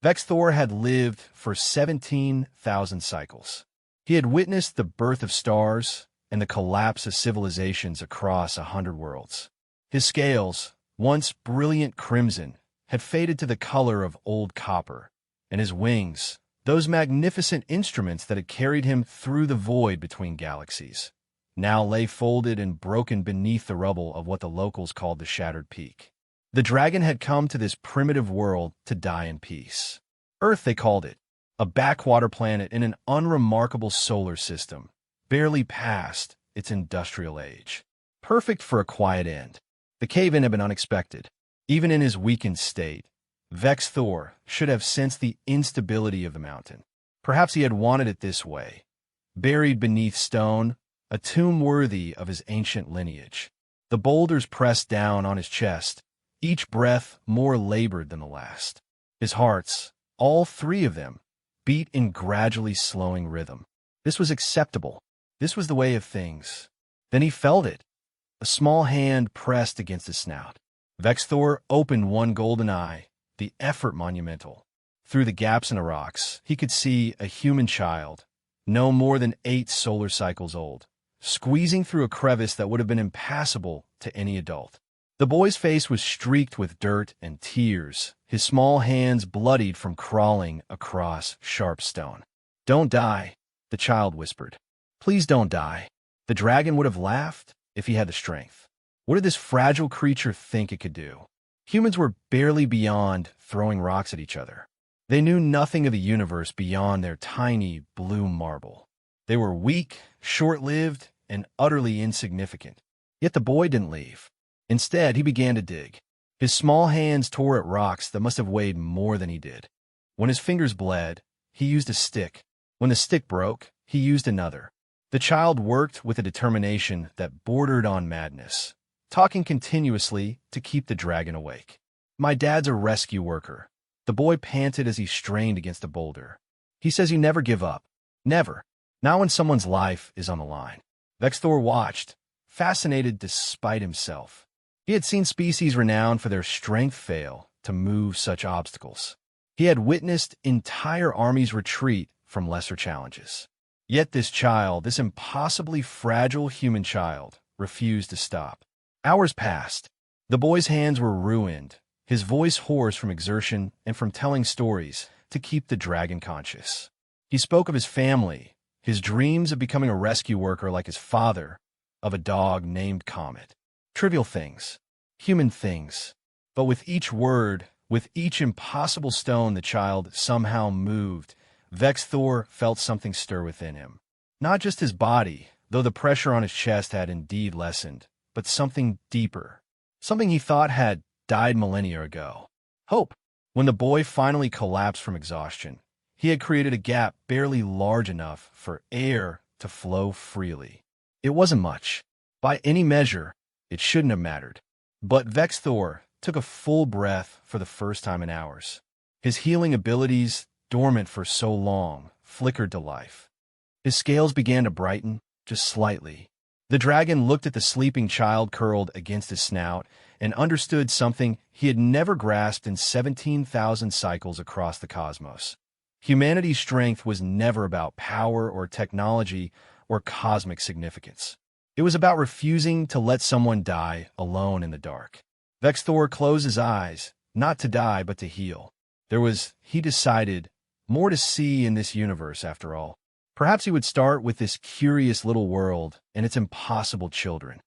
Vexthor had lived for 17,000 cycles. He had witnessed the birth of stars and the collapse of civilizations across 100 worlds. His scales, once brilliant crimson, had faded to the color of old copper, and his wings, those magnificent instruments that had carried him through the void between galaxies, now lay folded and broken beneath the rubble of what the locals called the Shattered Peak. The dragon had come to this primitive world to die in peace. Earth, they called it, a backwater planet in an unremarkable solar system, barely past its industrial age. Perfect for a quiet end. The cave-in had been unexpected. Even in his weakened state, Vexthor should have sensed the instability of the mountain. Perhaps he had wanted it this way, buried beneath stone, a tomb worthy of his ancient lineage. The boulders pressed down on his chest, each breath more labored than the last. His hearts, all three of them, beat in gradually slowing rhythm. This was acceptable. This was the way of things. Then he felt it. A small hand pressed against his snout. Vexthor opened one golden eye, the effort monumental. Through the gaps in the rocks, he could see a human child, no more than 8 solar cycles old, squeezing through a crevice that would have been impassable to any adult. The boy's face was streaked with dirt and tears, his small hands bloodied from crawling across sharp stone. "Don't die," the child whispered. "Please don't die." The dragon would have laughed if he had the strength. What did this fragile creature think it could do? Humans were barely beyond throwing rocks at each other. They knew nothing of the universe beyond their tiny blue marble. They were weak, short-lived, and utterly insignificant. Yet the boy didn't leave. Instead, he began to dig. His small hands tore at rocks that must have weighed more than he did. When his fingers bled, he used a stick. When the stick broke, he used another. The child worked with a determination that bordered on madness, talking continuously to keep the dragon awake. "My dad's a rescue worker." The boy panted as he strained against a boulder. "He says you never give up. Never. Not when someone's life is on the line." Vexthor watched, fascinated despite himself. He had seen species renowned for their strength fail to move such obstacles. He had witnessed entire armies retreat from lesser challenges. Yet this child, this impossibly fragile human child, refused to stop. Hours passed. The boy's hands were ruined, his voice hoarse from exertion and from telling stories to keep the dragon conscious. He spoke of his family, his dreams of becoming a rescue worker like his father, of a dog named Comet. Trivial things, human things. But with each word, with each impossible stone the child somehow moved, Vexthor felt something stir within him. Not just his body, though the pressure on his chest had indeed lessened, but something deeper, something he thought had died millennia ago. Hope. When the boy finally collapsed from exhaustion, he had created a gap barely large enough for air to flow freely. It wasn't much. By any measure, it shouldn't have mattered. But Vexthor took a full breath for the first time in hours. His healing abilities, dormant for so long, flickered to life. His scales began to brighten, just slightly. The dragon looked at the sleeping child curled against his snout and understood something he had never grasped in 17,000 cycles across the cosmos. Humanity's strength was never about power or technology or cosmic significance. It was about refusing to let someone die alone in the dark. Vexthor closed his eyes, not to die but to heal. There was, he decided, more to see in this universe after all. Perhaps he would start with this curious little world and its impossible children.